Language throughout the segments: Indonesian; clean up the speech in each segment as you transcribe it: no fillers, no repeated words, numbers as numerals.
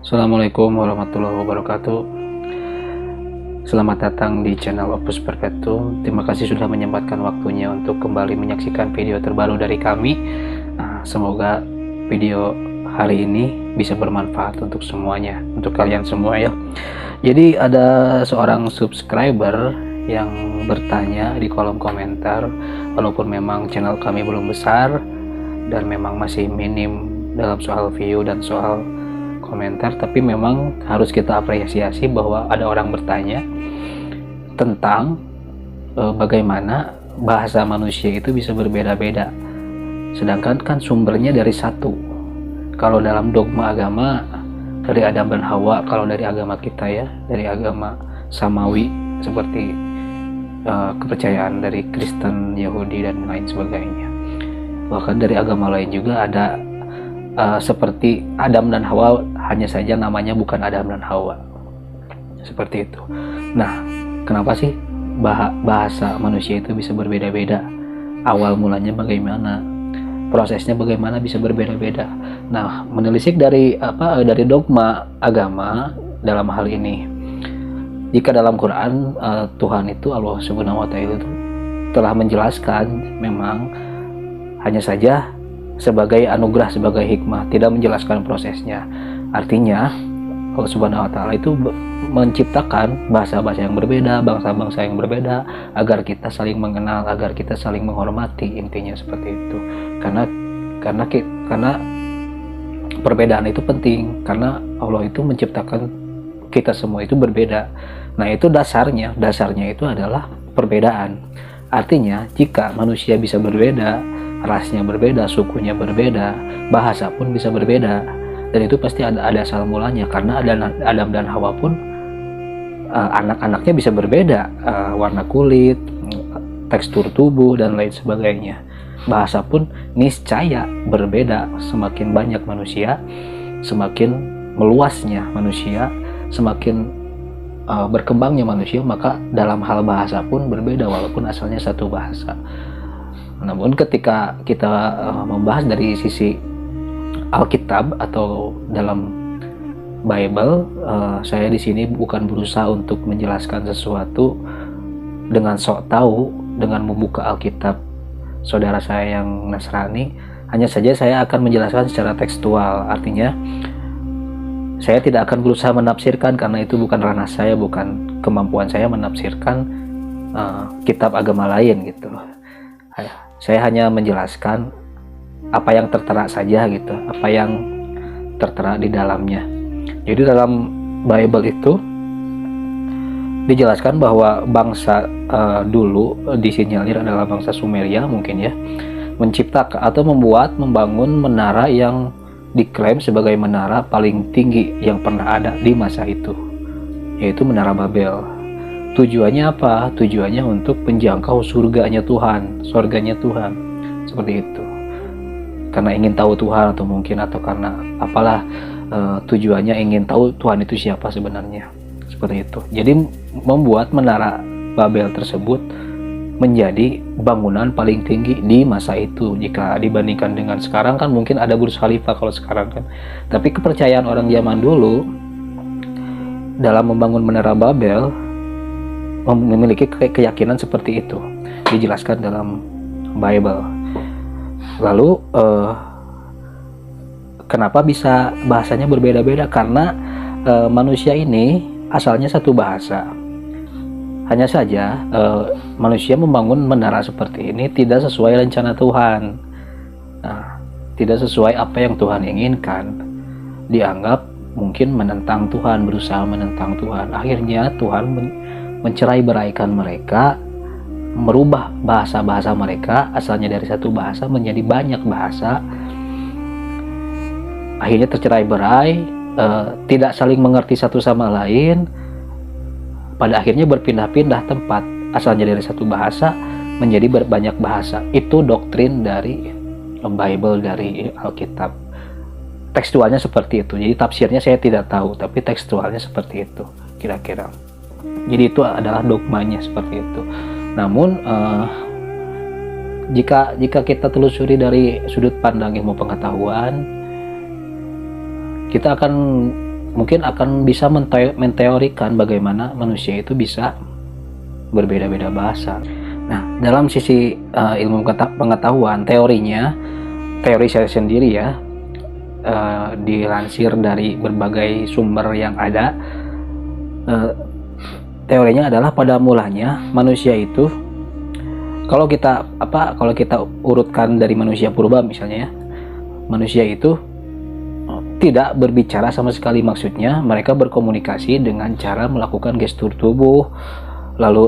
Assalamualaikum warahmatullahi wabarakatuh. Selamat datang di channel Opus Perpetuum. Terima kasih sudah menyempatkan waktunya untuk kembali menyaksikan video terbaru dari kami. Semoga video hari ini bisa bermanfaat untuk semuanya, untuk kalian semua ya. Jadi ada seorang subscriber yang bertanya di kolom komentar, walaupun memang channel kami belum besar dan memang masih minim dalam soal view dan soal komentar, tapi memang harus kita apresiasi bahwa ada orang bertanya tentang bagaimana bahasa manusia itu bisa berbeda-beda, sedangkan kan sumbernya dari satu. Kalau dalam dogma agama dari Adam dan Hawa, kalau dari agama kita ya, dari agama Samawi seperti kepercayaan dari Kristen, Yahudi dan lain sebagainya. Bahkan dari agama lain juga ada seperti Adam dan Hawa, hanya saja namanya bukan Adam dan Hawa, seperti itu. Nah, kenapa sih bahasa manusia itu bisa berbeda-beda? Awal mulanya bagaimana? Prosesnya bagaimana bisa berbeda-beda? Nah, menelisik dari dogma agama dalam hal ini, jika dalam Quran Tuhan itu, Allah Subhanahu wa Ta'ala itu telah menjelaskan, memang hanya saja sebagai anugerah, sebagai hikmah, tidak menjelaskan prosesnya. Artinya Allah Subhanahu wa Ta'ala itu menciptakan bahasa-bahasa yang berbeda, bangsa-bangsa yang berbeda, agar kita saling mengenal, agar kita saling menghormati, intinya seperti itu. Karena perbedaan itu penting, karena Allah itu menciptakan kita semua itu berbeda. Nah, itu dasarnya itu adalah perbedaan. Artinya jika manusia bisa berbeda, rasnya berbeda, sukunya berbeda, bahasa pun bisa berbeda, dan itu pasti ada asal mulanya, karena Adam dan Hawa pun anak-anaknya bisa berbeda, warna kulit, tekstur tubuh dan lain sebagainya. Bahasa pun niscaya berbeda. Semakin banyak manusia, semakin meluasnya manusia, semakin berkembangnya manusia, maka dalam hal bahasa pun berbeda walaupun asalnya satu bahasa. Namun ketika kita membahas dari sisi Alkitab atau dalam Bible, saya di sini bukan berusaha untuk menjelaskan sesuatu dengan sok tahu, dengan membuka Alkitab saudara saya yang Nasrani. Hanya saja saya akan menjelaskan secara tekstual. Artinya saya tidak akan berusaha menafsirkan, karena itu bukan ranah saya, bukan kemampuan saya menafsirkan kitab agama lain gitu. Saya hanya menjelaskan apa yang tertera saja gitu, apa yang tertera di dalamnya. Jadi dalam Bible itu dijelaskan bahwa bangsa dulu disinyalir adalah bangsa Sumeria mungkin ya, menciptakan atau membangun menara yang diklaim sebagai menara paling tinggi yang pernah ada di masa itu, yaitu Menara Babel. Tujuannya apa? Tujuannya untuk menjangkau surganya Tuhan, seperti itu. Karena ingin tahu Tuhan, atau mungkin karena apalah, tujuannya ingin tahu Tuhan itu siapa sebenarnya, seperti itu. Jadi membuat Menara Babel tersebut menjadi bangunan paling tinggi di masa itu. Jika dibandingkan dengan sekarang kan mungkin ada Burj Khalifa kalau sekarang kan. Tapi kepercayaan orang zaman dulu dalam membangun Menara Babel memiliki keyakinan seperti itu, dijelaskan dalam Bible. Lalu kenapa bisa bahasanya berbeda-beda? Karena manusia ini asalnya satu bahasa. Hanya saja manusia membangun menara seperti ini tidak sesuai rencana Tuhan. Nah, tidak sesuai apa yang Tuhan inginkan. Dianggap mungkin menentang Tuhan, berusaha menentang Tuhan. Akhirnya Tuhan mencerai-beraikan mereka, merubah bahasa-bahasa mereka, asalnya dari satu bahasa menjadi banyak bahasa. Akhirnya tercerai-berai, tidak saling mengerti satu sama lain. Pada akhirnya berpindah-pindah tempat, asalnya dari satu bahasa menjadi berbanyak bahasa. Itu doktrin dari Bible, dari Alkitab. Tekstualnya seperti itu. Jadi tafsirnya saya tidak tahu, tapi tekstualnya seperti itu kira-kira. Jadi itu adalah dogmanya seperti itu. Namun jika kita telusuri dari sudut pandang ilmu pengetahuan, kita akan mungkin akan bisa menteorikan bagaimana manusia itu bisa berbeda-beda bahasa. Nah, dalam sisi ilmu pengetahuan, teori saya sendiri ya, dilansir dari berbagai sumber yang ada, teorinya adalah pada mulanya manusia itu, kalau kita urutkan dari manusia purba misalnya ya, manusia itu tidak berbicara sama sekali, maksudnya mereka berkomunikasi dengan cara melakukan gestur tubuh, lalu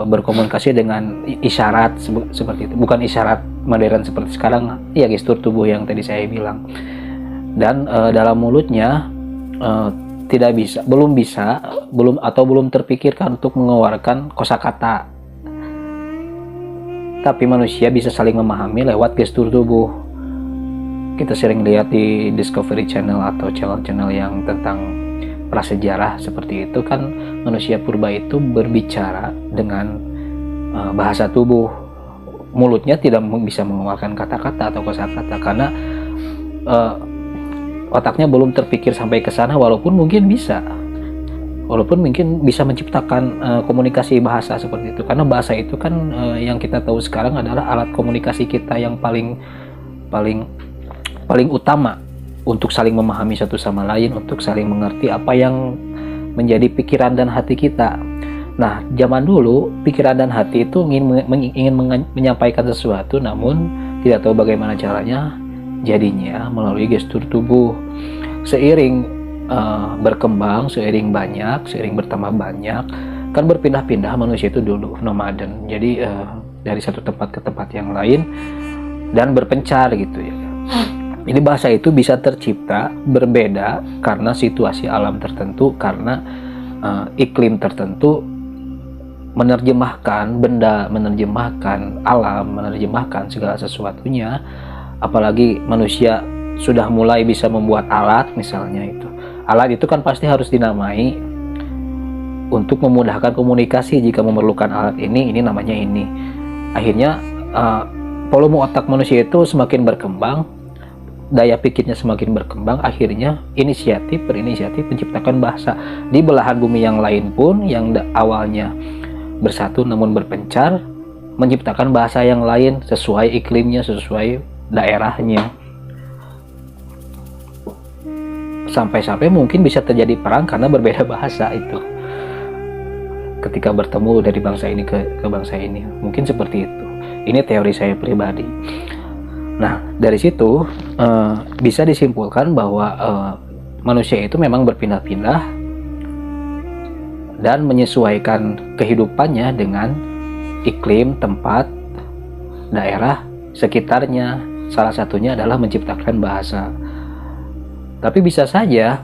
berkomunikasi dengan isyarat seperti itu, bukan isyarat modern seperti sekarang ya, gestur tubuh yang tadi saya bilang. Dan dalam mulutnya belum terpikirkan untuk mengeluarkan kosakata, tapi manusia bisa saling memahami lewat gestur tubuh. Kita sering lihat di Discovery Channel atau channel-channel yang tentang prasejarah seperti itu kan, manusia purba itu berbicara dengan bahasa tubuh. Mulutnya tidak bisa mengeluarkan kata-kata atau kosakata karena otaknya belum terpikir sampai ke sana, walaupun mungkin bisa menciptakan komunikasi bahasa seperti itu, karena bahasa itu kan yang kita tahu sekarang adalah alat komunikasi kita yang paling utama untuk saling memahami satu sama lain, untuk saling mengerti apa yang menjadi pikiran dan hati kita. Nah, zaman dulu pikiran dan hati itu ingin menyampaikan sesuatu, namun tidak tahu bagaimana caranya, jadinya melalui gestur tubuh. Seiring berkembang, seiring bertambah banyak, kan berpindah-pindah manusia itu dulu nomaden, jadi dari satu tempat ke tempat yang lain dan berpencar gitu ya. Jadi bahasa itu bisa tercipta berbeda karena situasi alam tertentu, karena iklim tertentu, menerjemahkan benda, menerjemahkan alam, menerjemahkan segala sesuatunya. Apalagi manusia sudah mulai bisa membuat alat misalnya itu. Alat itu kan pasti harus dinamai untuk memudahkan komunikasi. Jika memerlukan alat ini namanya ini. Akhirnya volume otak manusia itu semakin berkembang, daya pikirnya semakin berkembang, akhirnya berinisiatif menciptakan bahasa. Di belahan bumi yang lain pun yang awalnya bersatu namun berpencar, menciptakan bahasa yang lain sesuai iklimnya, sesuai daerahnya. Sampai-sampai mungkin bisa terjadi perang karena berbeda bahasa itu. Ketika bertemu dari bangsa ini ke bangsa ini, mungkin seperti itu. Ini teori saya pribadi. Nah, dari situ bisa disimpulkan bahwa manusia itu memang berpindah-pindah dan menyesuaikan kehidupannya dengan iklim, tempat, daerah sekitarnya. Salah satunya adalah menciptakan bahasa. Tapi bisa saja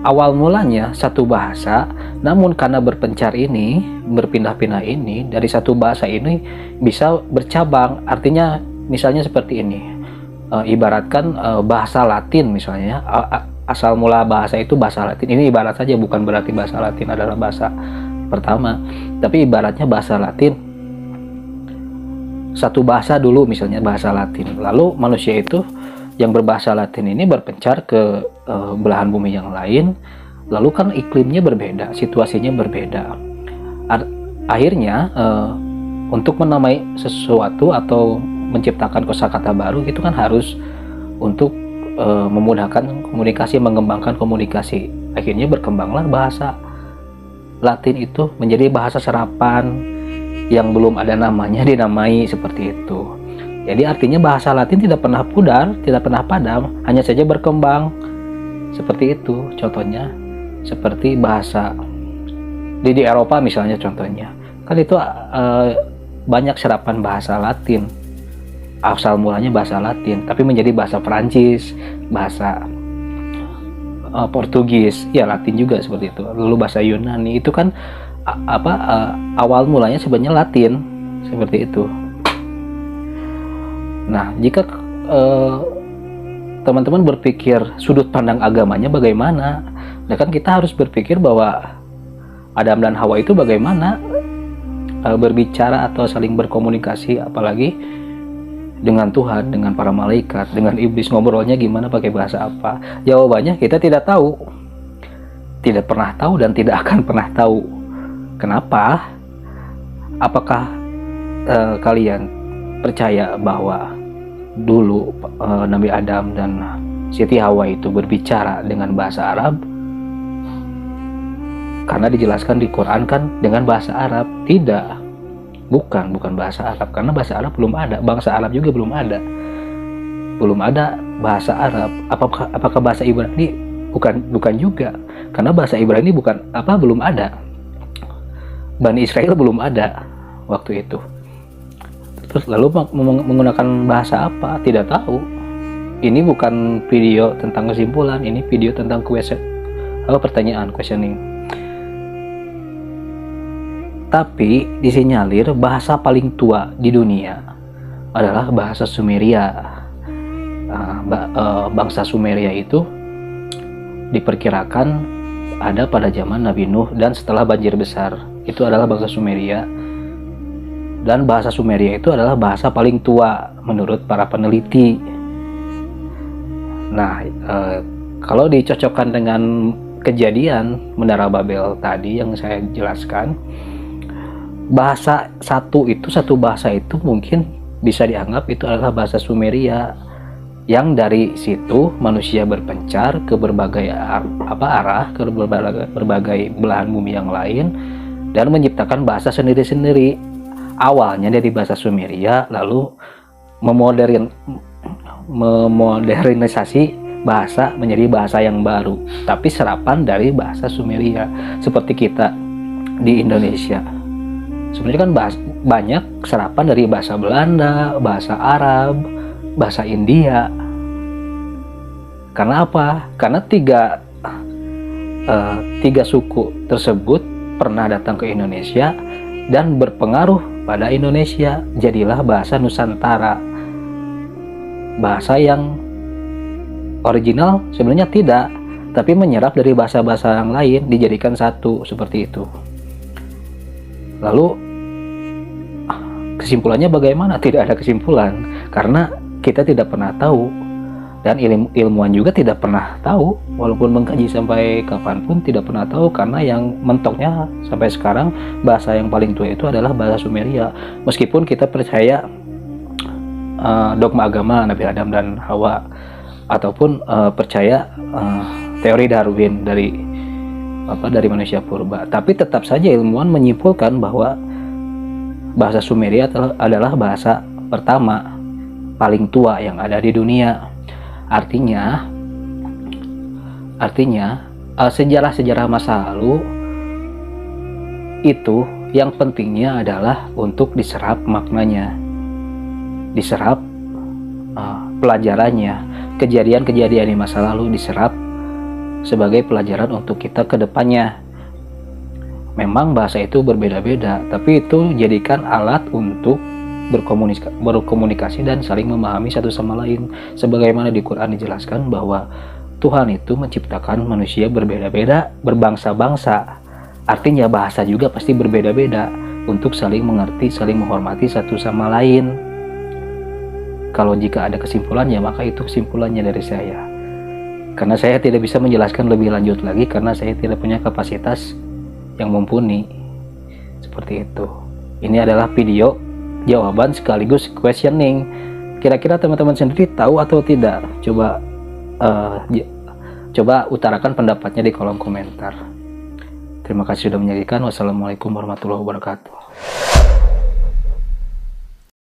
awal mulanya satu bahasa, namun karena berpencar ini, berpindah-pindah ini, dari satu bahasa ini bisa bercabang. Artinya misalnya seperti ini, ibaratkan bahasa Latin misalnya, asal mula bahasa itu bahasa Latin. Ini ibarat saja, bukan berarti bahasa Latin adalah bahasa pertama, tapi ibaratnya bahasa Latin, satu bahasa dulu misalnya bahasa Latin, lalu manusia itu yang berbahasa Latin ini berpencar ke belahan bumi yang lain, lalu kan iklimnya berbeda, situasinya berbeda. Akhirnya untuk menamai sesuatu atau menciptakan kosakata baru itu kan harus untuk memudahkan komunikasi, mengembangkan komunikasi. Akhirnya berkembanglah bahasa Latin itu menjadi bahasa serapan yang belum ada namanya dinamai seperti itu. Jadi artinya bahasa Latin tidak pernah pudar, tidak pernah padam, hanya saja berkembang seperti itu. Contohnya seperti bahasa di Eropa misalnya, contohnya kan itu banyak serapan bahasa Latin. Asal mulanya bahasa Latin, tapi menjadi bahasa Perancis, bahasa Portugis, ya Latin juga seperti itu. Lalu bahasa Yunani itu kan awal mulanya sebenarnya Latin seperti itu. Nah, jika teman-teman berpikir sudut pandang agamanya bagaimana, nah kan kita harus berpikir bahwa Adam dan Hawa itu bagaimana berbicara atau saling berkomunikasi, apalagi dengan Tuhan, dengan para malaikat, dengan iblis, ngobrolnya gimana, pakai bahasa apa. Jawabannya kita tidak tahu. tidak pernah tahu dan tidak akan pernah tahu. Kenapa? Apakah kalian percaya bahwa dulu Nabi Adam dan Siti Hawa itu berbicara dengan bahasa Arab? Karena dijelaskan di Quran kan dengan bahasa Arab. Tidak, bukan bahasa Arab, karena bahasa Arab belum ada, bangsa Arab juga belum ada bahasa Arab. Apakah bahasa Ibrani? Bukan juga, karena bahasa Ibrani belum ada. Bani Israel belum ada waktu itu. Terus lalu menggunakan bahasa apa? Tidak tahu. Ini bukan video tentang kesimpulan, ini video tentang pertanyaan, questioning. Tapi disinyalir bahasa paling tua di dunia adalah bahasa Sumeria. Bangsa Sumeria itu diperkirakan ada pada zaman Nabi Nuh dan setelah banjir besar. Itu adalah bangsa Sumeria, dan bahasa Sumeria itu adalah bahasa paling tua menurut para peneliti. Nah, kalau dicocokkan dengan kejadian Menara Babel tadi yang saya jelaskan, satu bahasa itu mungkin bisa dianggap itu adalah bahasa Sumeria, yang dari situ manusia berpencar ke berbagai arah, ke berbagai belahan bumi yang lain, dan menciptakan bahasa sendiri-sendiri. Awalnya dari bahasa Sumeria, lalu memodernisasi bahasa menjadi bahasa yang baru, tapi serapan dari bahasa Sumeria. Seperti kita di Indonesia, sebenarnya kan banyak serapan dari bahasa Belanda, bahasa Arab, bahasa India. Karena apa? Karena tiga suku tersebut pernah datang ke Indonesia dan berpengaruh pada Indonesia. Jadilah bahasa Nusantara. Bahasa yang original sebenarnya tidak, tapi menyerap dari bahasa-bahasa yang lain dijadikan satu, seperti itu. Lalu kesimpulannya bagaimana? Tidak ada kesimpulan, karena kita tidak pernah tahu. Dan ilmuwan juga tidak pernah tahu, walaupun mengkaji sampai kapanpun tidak pernah tahu, karena yang mentoknya sampai sekarang bahasa yang paling tua itu adalah bahasa Sumeria. Meskipun kita percaya dogma agama Nabi Adam dan Hawa, ataupun percaya teori Darwin dari manusia purba, tapi tetap saja ilmuwan menyimpulkan bahwa bahasa Sumeria adalah bahasa pertama paling tua yang ada di dunia. Artinya sejarah-sejarah masa lalu itu yang pentingnya adalah untuk diserap maknanya, diserap pelajarannya. Kejadian-kejadian di masa lalu diserap sebagai pelajaran untuk kita ke depannya. Memang bahasa itu berbeda-beda, tapi itu jadikan alat untuk berkomunikasi dan saling memahami satu sama lain. Sebagaimana di Quran dijelaskan bahwa Tuhan itu menciptakan manusia berbeda-beda, berbangsa-bangsa. Artinya bahasa juga pasti berbeda-beda untuk saling mengerti, saling menghormati satu sama lain. Kalau jika ada kesimpulannya, maka itu kesimpulannya dari saya. Karena saya tidak bisa menjelaskan lebih lanjut lagi, karena saya tidak punya kapasitas yang mumpuni. Seperti itu. Ini adalah video jawaban sekaligus questioning. Kira-kira teman-teman sendiri tahu atau tidak? Coba utarakan pendapatnya di kolom komentar. Terima kasih sudah menyaksikan. Wassalamualaikum warahmatullahi wabarakatuh.